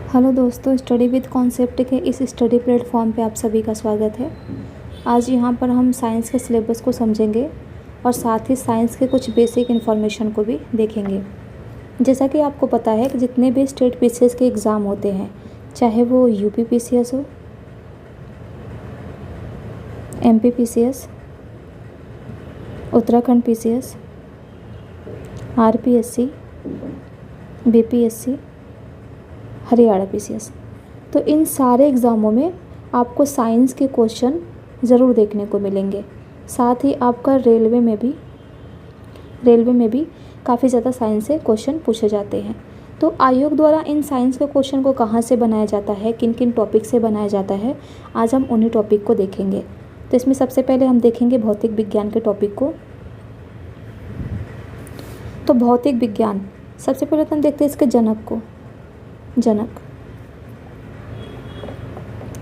Hello दोस्तों, study with concept के इस स्टडी प्लेटफॉर्म पे आप सभी का स्वागत है। आज यहाँ पर हम साइंस के सिलेबस को समझेंगे और साथ ही साइंस के कुछ बेसिक इन्फॉर्मेशन को भी देखेंगे। जैसा कि आपको पता है कि जितने भी स्टेट पीसीएस के एग्ज़ाम होते हैं, चाहे वो यूपी पीसीएस हो, MP PCS, Uttarakhand PCS, RPSC, BPSC, Haryana PCS, तो इन सारे एग्ज़ामों में आपको साइंस के क्वेश्चन ज़रूर देखने को मिलेंगे। साथ ही आपका रेलवे में भी काफ़ी ज़्यादा साइंस से क्वेश्चन पूछे जाते हैं। तो आयोग द्वारा इन साइंस के क्वेश्चन को कहाँ से बनाया जाता है, किन किन टॉपिक से बनाया जाता है, आज हम उन्हीं टॉपिक को देखेंगे। तो इसमें सबसे पहले हम देखेंगे भौतिक विज्ञान के टॉपिक को। तो भौतिक विज्ञान, सबसे पहले तो हम देखते हैं इसके जनक को।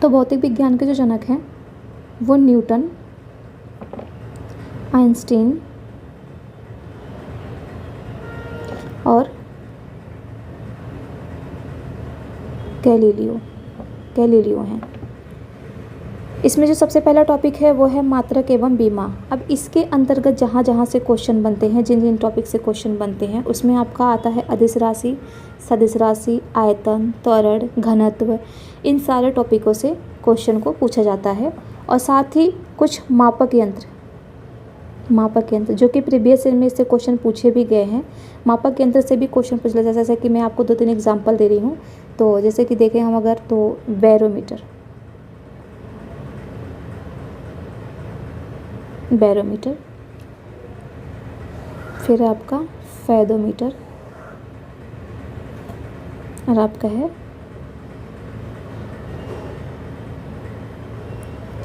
तो भौतिक विज्ञान के जो जनक हैं वो न्यूटन, आइंस्टीन और गैलीलियो हैं। इसमें जो सबसे पहला टॉपिक है वो है मात्रक एवं बीमा। अब इसके अंतर्गत जहाँ जहाँ से क्वेश्चन बनते हैं, जिन जिन टॉपिक से क्वेश्चन बनते हैं, उसमें आपका आता है अदिश राशि, सदिश राशि, आयतन, त्वरण, घनत्व। इन सारे टॉपिकों से क्वेश्चन को पूछा जाता है। और साथ ही कुछ मापक यंत्र जो कि प्रीवियस ईयर में इससे क्वेश्चन पूछे भी गए हैं। मापक यंत्र से भी क्वेश्चन पूछ लिया, जैसे कि मैं आपको 2-3 एग्जाम्पल दे रही हूँ। तो जैसे कि देखें हम अगर, तो बैरोमीटर, फिर आपका फेदोमीटर और आपका है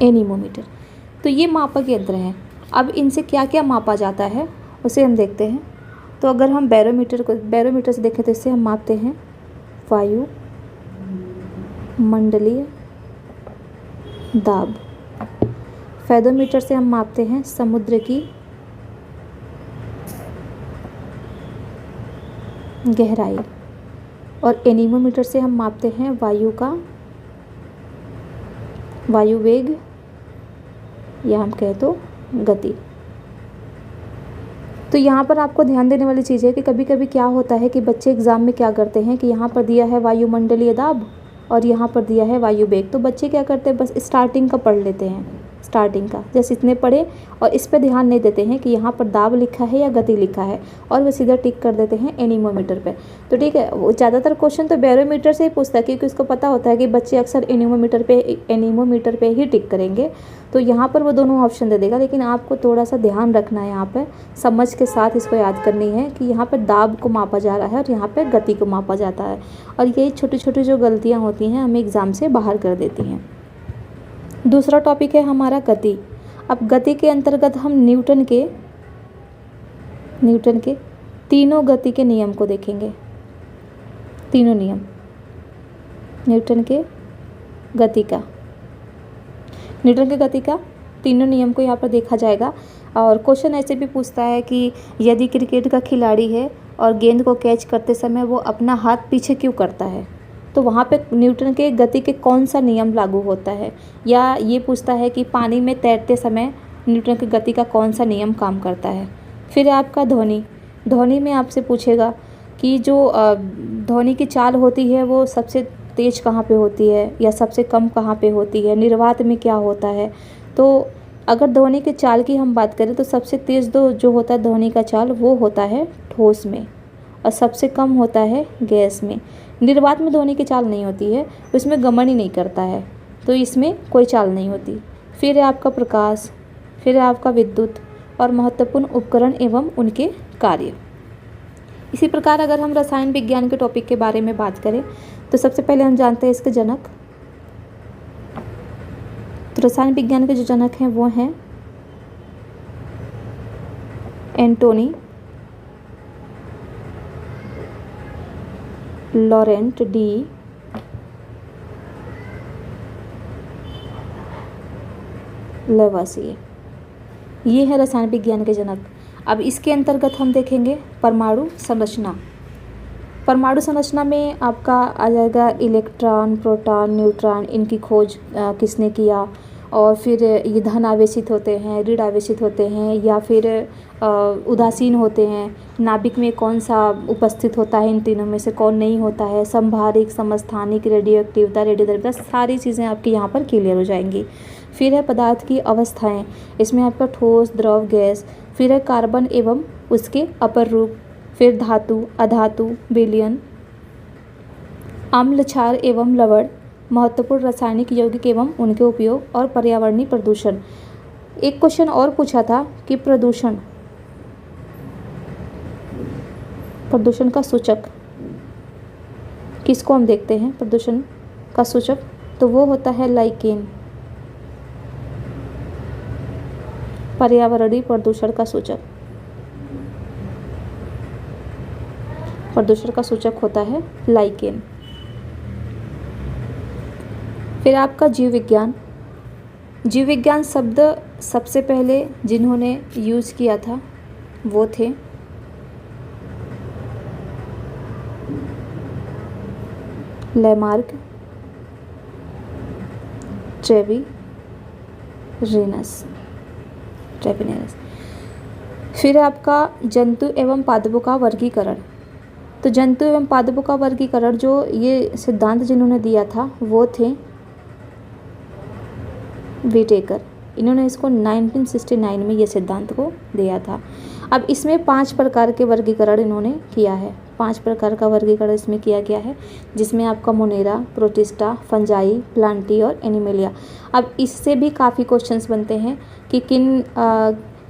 एनीमोमीटर। तो ये मापक यंत्र हैं। अब इनसे क्या क्या मापा जाता है उसे हम देखते हैं। तो अगर हम बैरोमीटर से देखें तो इससे हम मापते हैं वायु मंडलीय दाब। फेदोमीटर से हम मापते हैं समुद्र की गहराई। और एनीमोमीटर से हम मापते हैं वायु वेग, या हम कहें तो गति। तो यहाँ पर आपको ध्यान देने वाली चीज़ है कि कभी कभी क्या होता है कि बच्चे एग्ज़ाम में क्या करते हैं कि यहाँ पर दिया है वायुमंडलीय दाब और यहाँ पर दिया है वायु वेग। तो बच्चे क्या करते हैं, बस स्टार्टिंग का पढ़ लेते हैं, स्टार्टिंग का जैसे इतने पढ़े, और इस पर ध्यान नहीं देते हैं कि यहाँ पर दाब लिखा है या गति लिखा है, और वो सीधा टिक कर देते हैं एनीमोमीटर पे। तो ठीक है, वो ज़्यादातर क्वेश्चन तो बैरोमीटर से ही पूछता है, क्योंकि उसको पता होता है कि बच्चे अक्सर एनीमोमीटर पे ही टिक करेंगे। तो यहाँ पर वो दोनों ऑप्शन दे देगा, लेकिन आपको थोड़ा सा ध्यान रखना है, यहाँ पर समझ के साथ इसको याद करनी है कि यहाँ पर दाब को मापा जा रहा है और यहाँ पर गति को मापा जाता है। और यही छोटी छोटी जो गलतियाँ होती हैं हमें एग्ज़ाम से बाहर कर देती हैं। दूसरा टॉपिक है हमारा गति। अब गति के अंतर्गत हम न्यूटन के तीनों गति के नियम को देखेंगे। तीनों नियम न्यूटन के गति का तीनों नियम को यहाँ पर देखा जाएगा। और क्वेश्चन ऐसे भी पूछता है कि यदि क्रिकेट का खिलाड़ी है और गेंद को कैच करते समय वो अपना हाथ पीछे क्यों करता है, तो वहाँ पे न्यूटन के गति के कौन सा नियम लागू होता है। या ये पूछता है कि पानी में तैरते समय न्यूटन की गति का कौन सा नियम काम करता है। फिर आपका ध्वनि में आपसे पूछेगा कि जो ध्वनि की चाल होती है वो सबसे तेज कहाँ पे होती है या सबसे कम कहाँ पे होती है, निर्वात में क्या होता है। तो अगर ध्वनि की चाल की हम बात करें तो सबसे तेज़ जो होता है ध्वनि का चाल वो होता है ठोस में, और सबसे कम होता है गैस में। निर्वात में ध्वनि की चाल नहीं होती है, उसमें गमन ही नहीं करता है, तो इसमें कोई चाल नहीं होती। फिर है आपका प्रकाश, फिर है आपका विद्युत और महत्वपूर्ण उपकरण एवं उनके कार्य। इसी प्रकार अगर हम रसायन विज्ञान के टॉपिक के बारे में बात करें तो सबसे पहले हम जानते हैं इसके जनक। तो रसायन विज्ञान के जो जनक हैं वो हैं एंटोनी लॉरेंट डी लेवासिए। ये है रसायन विज्ञान के जनक। अब इसके अंतर्गत हम देखेंगे परमाणु संरचना। परमाणु संरचना में आपका आ जाएगा इलेक्ट्रॉन, प्रोटॉन, न्यूट्रॉन, इनकी खोज किसने किया, और फिर ये धन आवेशित होते हैं, ऋण आवेशित होते हैं, या फिर उदासीन होते हैं, नाभिक में कौन सा उपस्थित होता है, इन तीनों में से कौन नहीं होता है, समभारिक, समस्थानिक, रेडियोएक्टिवता, रेडियोधर्मिता, सारी चीज़ें आपकी यहाँ पर क्लियर हो जाएंगी। फिर है पदार्थ की अवस्थाएं, इसमें आपका ठोस, द्रव, गैस, फिर है कार्बन एवं उसके अपर रूप, फिर धातु, अधातु, विलयन, अम्ल, क्षार एवं लवण, महत्वपूर्ण रासायनिक यौगिक एवं उनके उपयोग, और पर्यावरणीय प्रदूषण। एक क्वेश्चन और पूछा था कि प्रदूषण का सूचक किसको हम देखते हैं, प्रदूषण का सूचक, तो वो होता है लाइकेन। पर्यावरणीय प्रदूषण का सूचक, प्रदूषण का सूचक होता है लाइकेन। फिर आपका जीव विज्ञान। जीव विज्ञान शब्द सबसे पहले जिन्होंने यूज़ किया था वो थे लेमार्क, ट्रेविरेनस। फिर आपका जंतु एवं पादपों का वर्गीकरण। तो जंतु एवं पादपों का वर्गीकरण जो ये सिद्धांत जिन्होंने दिया था वो थे विटेकर। इन्होंने इसको 1969 में ये सिद्धांत को दिया था। अब इसमें 5 प्रकार के वर्गीकरण इन्होंने किया है, 5 प्रकार का वर्गीकरण इसमें किया गया है, जिसमें आपका मोनेरा, प्रोटिस्टा, फंजाई, प्लांटी और एनिमेलिया। अब इससे भी काफ़ी क्वेश्चंस बनते हैं कि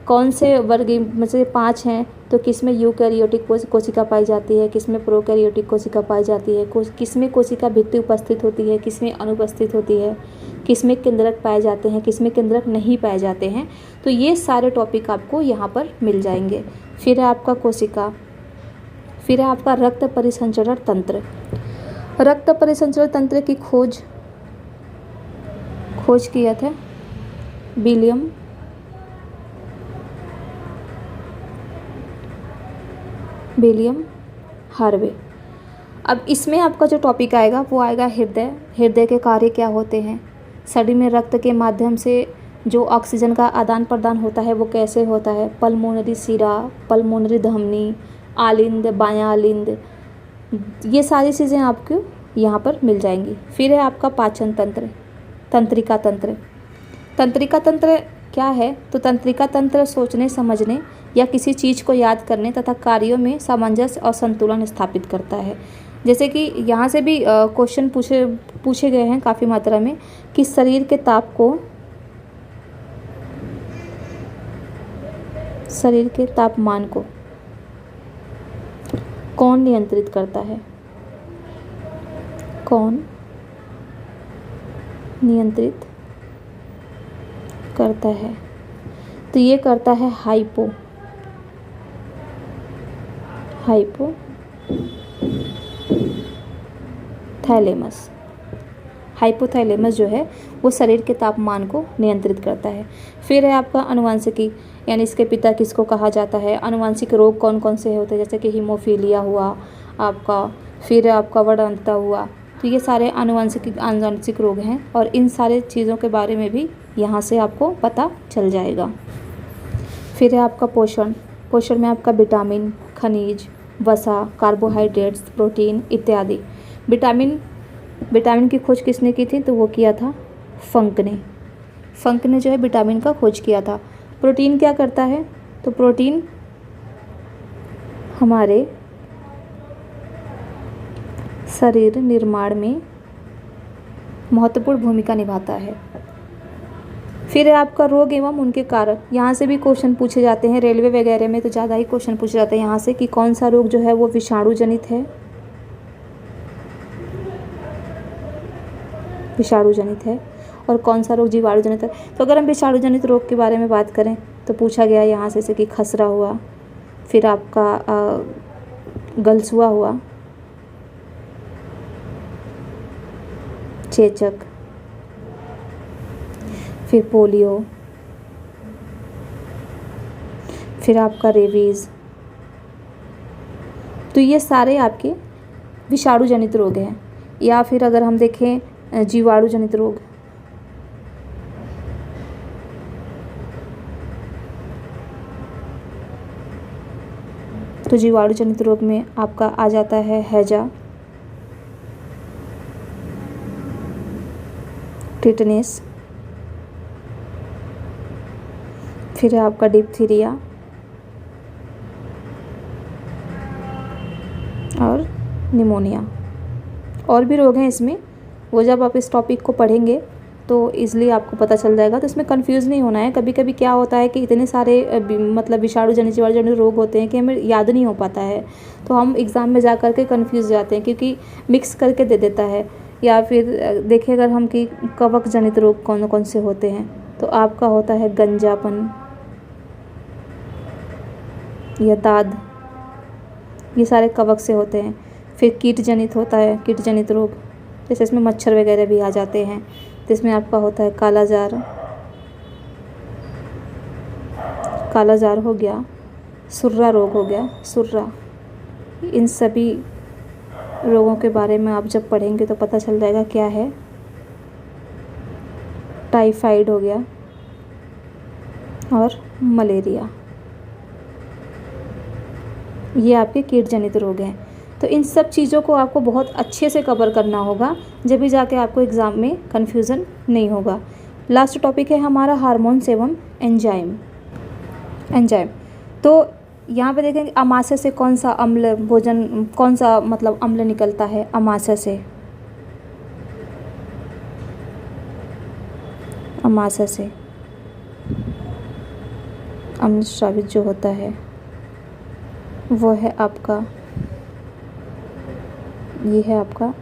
कौन से वर्ग में से 5 हैं, तो किस में यूकैरियोटिक कोशिका पाई जाती है, किस में प्रोकैरियोटिक कोशिका पाई जाती है, किस में कोशिका भित्ति उपस्थित होती है, किस में अनुपस्थित होती है, किस में केंद्रक पाए जाते हैं, किस में केंद्रक नहीं पाए जाते हैं। तो ये सारे टॉपिक आपको यहाँ पर मिल जाएंगे। फिर है आपका कोशिका, फिर है आपका रक्त परिसंचरण तंत्र। रक्त परिसंचरण तंत्र की खोज किया था विलियम हार्वे। अब इसमें आपका जो टॉपिक आएगा वो आएगा हृदय के कार्य क्या होते हैं, शरीर में रक्त के माध्यम से जो ऑक्सीजन का आदान प्रदान होता है वो कैसे होता है, पल्मोनरी शिरा, पल्मोनरी धमनी, आलिंद, बायां आलिंद, ये सारी चीज़ें आपको यहाँ पर मिल जाएंगी। फिर है आपका पाचन तंत्र, तंत्रिका तंत्र। तंत्रिका तंत्र क्या है, तो तंत्रिका तंत्र सोचने, समझने या किसी चीज़ को याद करने तथा कार्यों में सामंजस्य और संतुलन स्थापित करता है। जैसे कि यहाँ से भी क्वेश्चन पूछे गए हैं काफ़ी मात्रा में कि शरीर के तापमान को कौन नियंत्रित करता है, कौन नियंत्रित करता है, तो ये करता है हाइपोथैलेमस। हाइपोथैलेमस जो है वो शरीर के तापमान को नियंत्रित करता है। फिर है आपका अनुवांशिकी, यानी इसके पिता किसको कहा जाता है, अनुवांशिक रोग कौन कौन से होते हैं, जैसे कि हीमोफीलिया हुआ आपका, फिर आपका वर्णंतता हुआ। तो ये सारे आनुवांशिक रोग हैं और इन सारे चीज़ों के बारे में भी यहाँ से आपको पता चल जाएगा। फिर है आपका पोषण में आपका विटामिन, खनिज, वसा, कार्बोहाइड्रेट्स, प्रोटीन इत्यादि। विटामिन की खोज किसने की थी, तो वो किया था फंक ने जो है विटामिन का खोज किया था। प्रोटीन क्या करता है, तो प्रोटीन हमारे शरीर निर्माण में महत्वपूर्ण भूमिका निभाता है। फिर है आपका रोग एवं उनके कारण। यहाँ से भी क्वेश्चन पूछे जाते हैं, रेलवे वगैरह में तो ज़्यादा ही क्वेश्चन पूछे जाते हैं यहाँ से कि कौन सा रोग जो है वो विषाणु जनित है और कौन सा रोग जीवाणु जनित है। तो अगर हम विषाणु जनित रोग के बारे में बात करें तो पूछा गया यहाँ से जैसे कि खसरा हुआ, फिर आपका गलसुआ हुआ, चेचक, फिर पोलियो, फिर आपका रेबीज़। तो ये सारे आपके विषाणु जनित रोग है, या फिर अगर हम देखें जीवाणु जनित रोग। तो जीवाणु जनित रोग में आपका आ जाता है हैजा, टिटनेस, फिर है आपका डिप्थीरिया और निमोनिया। और भी रोग हैं इसमें, वो जब आप इस टॉपिक को पढ़ेंगे तो ईज़िली आपको पता चल जाएगा। तो इसमें कंफ्यूज नहीं होना है। कभी कभी क्या होता है कि इतने सारे मतलब विषाणु जनित जीवाणु जनित रोग होते हैं कि हमें याद नहीं हो पाता है, तो हम एग्ज़ाम में जा कर के कन्फ्यूज़ जाते हैं क्योंकि मिक्स करके दे देता है। या फिर देखिए अगर हम कि कवक जनित रोग कौन कौन से होते हैं, तो आपका होता है गंजापन या दाद, ये सारे कवक से होते हैं। फिर कीट जनित होता है, कीट जनित रोग, जैसे इसमें मच्छर वगैरह भी आ जाते हैं। तो इसमें आपका होता है कालाजार, कालाजार हो गया, सुर्रा रोग हो गया, सुर्रा। इन सभी रोगों के बारे में आप जब पढ़ेंगे तो पता चल जाएगा क्या है। टाइफाइड हो गया और मलेरिया, ये आपके कीट जनित रोग हैं। तो इन सब चीज़ों को आपको बहुत अच्छे से कवर करना होगा, जब भी जाके आपको एग्ज़ाम में कन्फ्यूज़न नहीं होगा। लास्ट टॉपिक है हमारा हार्मोन्स एवं एंजाइम। एंजाइम तो यहाँ पे देखेंगे अमाशय से कौन सा अम्ल भोजन, कौन सा मतलब अम्ल निकलता है अमाशय से। अमाशय से अम्ल स्रावित जो होता है वो है आपका, ये है आपका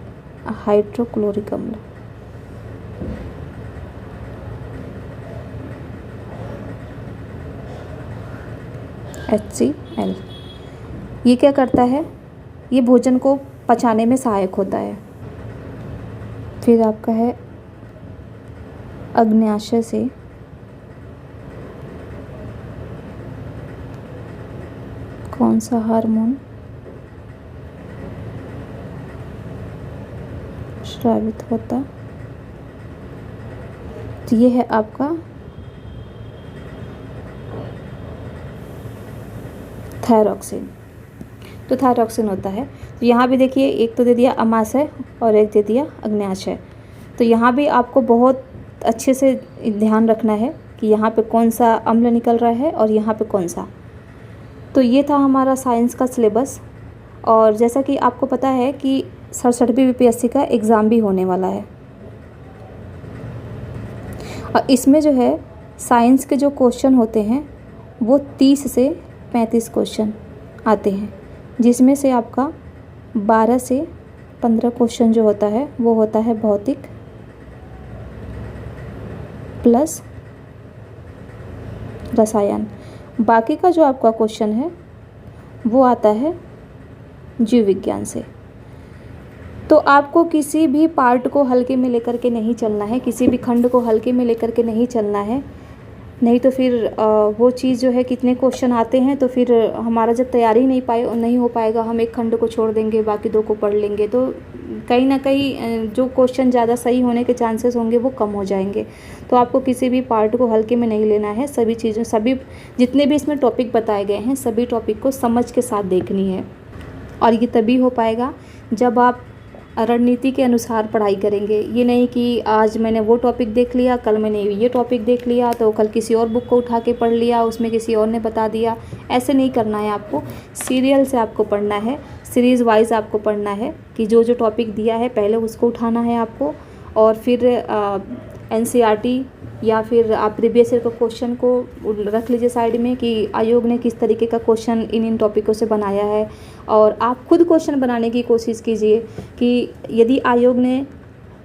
हाइड्रोक्लोरिक अम्ल। HCl। ये क्या करता है, ये भोजन को पचाने में सहायक होता है। फिर आपका है अग्न्याशय से कौन सा हार्मोन स्रावित होता, तो ये है आपका थायरॉक्सिन। तो थायरॉक्सिन होता है। तो यहाँ भी देखिए एक तो दे दिया अमाशय और एक दे दिया अग्न्याशय। तो यहाँ भी आपको बहुत अच्छे से ध्यान रखना है कि यहाँ पे कौन सा अम्ल निकल रहा है और यहाँ पे कौन सा। तो ये था हमारा साइंस का सिलेबस। और जैसा कि आपको पता है कि 67वीं BPSC का एग्ज़ाम भी होने वाला है, और इसमें जो है साइंस के जो क्वेश्चन होते हैं वो 30 से 35 क्वेश्चन आते हैं, जिसमें से आपका 12 से 15 क्वेश्चन जो होता है वो होता है भौतिक प्लस रसायन। बाकी का जो आपका क्वेश्चन है वो आता है जीव विज्ञान से। तो आपको किसी भी पार्ट को हल्के में लेकर के नहीं चलना है, किसी भी खंड को हल्के में लेकर के नहीं चलना है, नहीं तो फिर वो चीज़ जो है कितने क्वेश्चन आते हैं तो फिर हमारा जब तैयारी नहीं हो पाएगा, हम एक खंड को छोड़ देंगे बाकी दो को पढ़ लेंगे, तो कहीं ना कहीं जो क्वेश्चन ज़्यादा सही होने के चांसेस होंगे वो कम हो जाएंगे। तो आपको किसी भी पार्ट को हल्के में नहीं लेना है, सभी चीज़ों सभी जितने भी इसमें टॉपिक बताए गए हैं सभी टॉपिक को समझ के साथ देखनी है। और ये तभी हो पाएगा जब आप रणनीति के अनुसार पढ़ाई करेंगे। ये नहीं कि आज मैंने वो टॉपिक देख लिया, कल मैंने ये टॉपिक देख लिया, तो कल किसी और बुक को उठा के पढ़ लिया, उसमें किसी और ने बता दिया। ऐसे नहीं करना है आपको, सीरियल से आपको पढ़ना है, सीरीज़ वाइज आपको पढ़ना है कि जो जो टॉपिक दिया है पहले उसको उठाना है आपको, और फिर NCERT या फिर आप प्रीवियस ईयर का क्वेश्चन को रख लीजिए साइड में कि आयोग ने किस तरीके का क्वेश्चन इन टॉपिकों से बनाया है, और आप खुद क्वेश्चन बनाने की कोशिश कीजिए कि यदि आयोग ने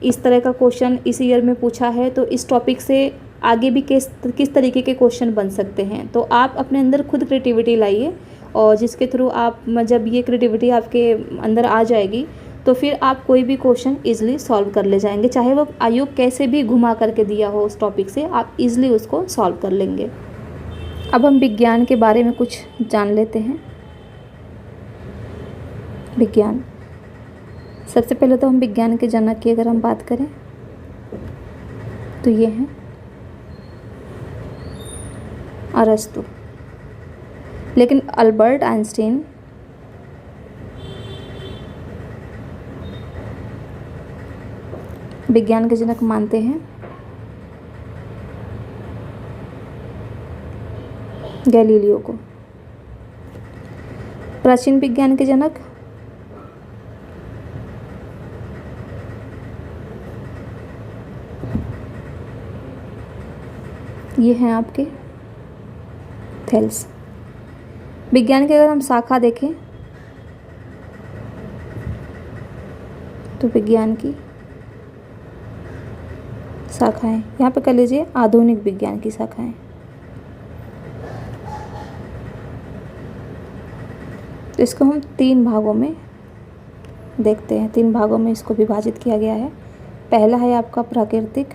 इस तरह का क्वेश्चन इस ईयर में पूछा है तो इस टॉपिक से आगे भी किस तरीके के क्वेश्चन बन सकते हैं। तो आप अपने अंदर खुद क्रिएटिविटी लाइए, और जिसके थ्रू आप जब ये क्रिएटिविटी आपके अंदर आ जाएगी तो फिर आप कोई भी क्वेश्चन ईज़िली सॉल्व कर ले जाएंगे, चाहे वो आयोग कैसे भी घुमा करके दिया हो उस टॉपिक से, आप ईज़िली उसको सॉल्व कर लेंगे। अब हम विज्ञान के बारे में कुछ जान लेते हैं। विज्ञान सबसे पहले तो हम विज्ञान के जनक की अगर हम बात करें तो ये हैं अरस्तु। लेकिन अल्बर्ट आइंस्टीन विज्ञान के जनक मानते हैं गैलीलियो को। प्राचीन विज्ञान के जनक ये हैं आपके थेल्स। विज्ञान की अगर हम शाखा देखें तो विज्ञान की शाखाएं यहाँ पे कर लीजिए, आधुनिक विज्ञान की शाखाएं। तो इसको हम 3 भागों में देखते हैं, 3 भागों में इसको विभाजित किया गया है। पहला है आपका प्राकृतिक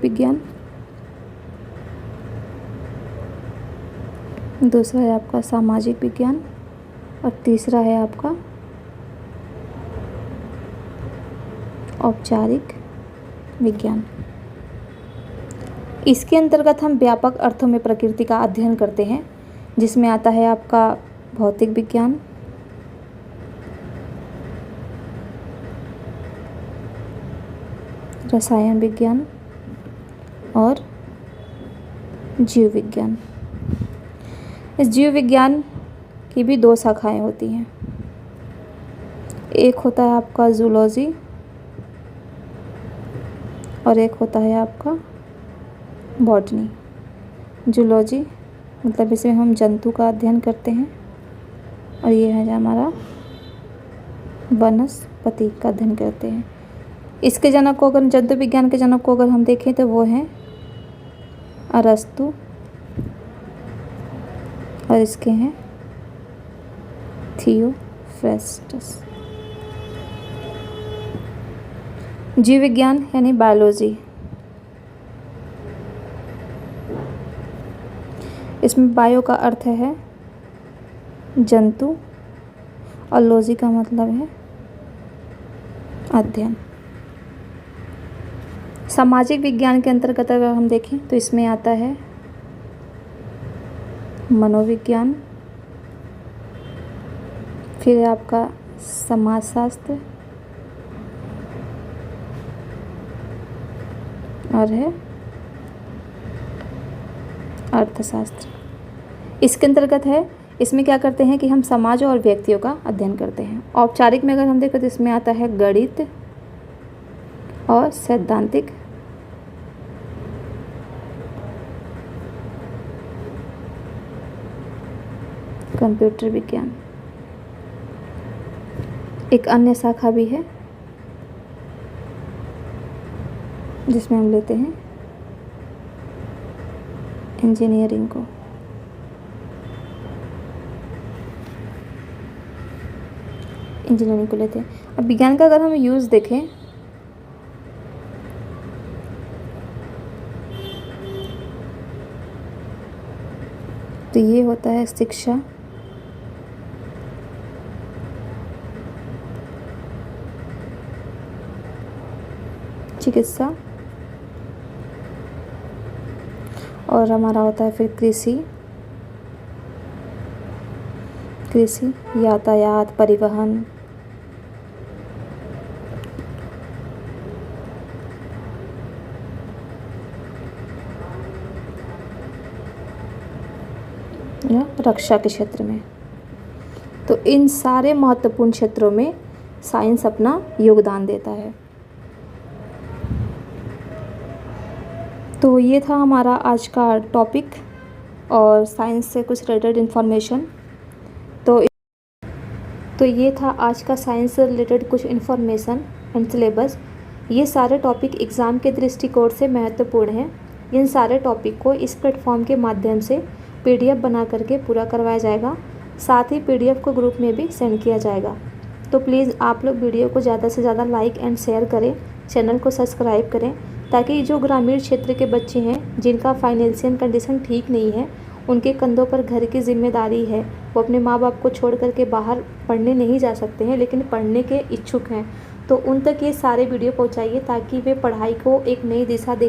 विज्ञान, दूसरा है आपका सामाजिक विज्ञान और तीसरा है आपका औपचारिक विज्ञान। इसके अंतर्गत हम व्यापक अर्थों में प्रकृति का अध्ययन करते हैं, जिसमें आता है आपका भौतिक विज्ञान, रसायन विज्ञान और जीव विज्ञान। इस जीव विज्ञान की भी 2 शाखाएं होती हैं। एक होता है आपका जूलॉजी और एक होता है आपका बॉटनी। जूलॉजी मतलब इसमें हम जंतु का अध्ययन करते हैं और ये है जो हमारा वनस्पति का अध्ययन करते हैं। इसके जनक को अगर जंतु विज्ञान के जनक को अगर हम देखें तो वो हैं अरस्तु और इसके हैं थियोफ्रेस्टस। जीव विज्ञान यानी बायोलॉजी, इसमें बायो का अर्थ है जंतु और लॉजी का मतलब है अध्ययन। सामाजिक विज्ञान के अंतर्गत अगर हम देखें तो इसमें आता है मनोविज्ञान, फिर है आपका समाजशास्त्र और है अर्थशास्त्र। इसके अंतर्गत है, इसमें क्या करते हैं कि हम समाज और व्यक्तियों का अध्ययन करते हैं। औपचारिक में अगर हम देखें तो इसमें आता है गणित और सैद्धांतिक कंप्यूटर विज्ञान। एक अन्य शाखा भी है जिसमें हम लेते हैं इंजीनियरिंग को। इंजीनियरिंग को लेते हैं। अब विज्ञान का अगर हम यूज़ देखें तो ये होता है शिक्षा, चिकित्सा और हमारा होता है फिर कृषि, यातायात, परिवहन, या रक्षा के क्षेत्र में। तो इन सारे महत्वपूर्ण क्षेत्रों में साइंस अपना योगदान देता है। तो ये था हमारा आज का टॉपिक और साइंस से कुछ रिलेटेड इन्फॉर्मेशन। तो ये था आज का साइंस से रिलेटेड कुछ इन्फॉर्मेशन एंड सिलेबस। ये सारे टॉपिक एग्ज़ाम के दृष्टिकोण से महत्वपूर्ण हैं। इन सारे टॉपिक को इस प्लेटफॉर्म के माध्यम से PDF बना करके पूरा करवाया जाएगा। साथ ही PDF को ग्रुप में भी सेंड किया जाएगा। तो प्लीज़ आप लोग वीडियो को ज़्यादा से ज़्यादा लाइक एंड शेयर करें, चैनल को सब्सक्राइब करें, ताकि जो ग्रामीण क्षेत्र के बच्चे हैं जिनका फाइनेंशियल कंडीशन ठीक नहीं है उनके कंधों पर घर की ज़िम्मेदारी है, वो अपने माँ बाप को छोड़ कर के बाहर पढ़ने नहीं जा सकते हैं लेकिन पढ़ने के इच्छुक हैं, तो उन तक ये सारे वीडियो पहुँचाइए ताकि वे पढ़ाई को एक नई दिशा दे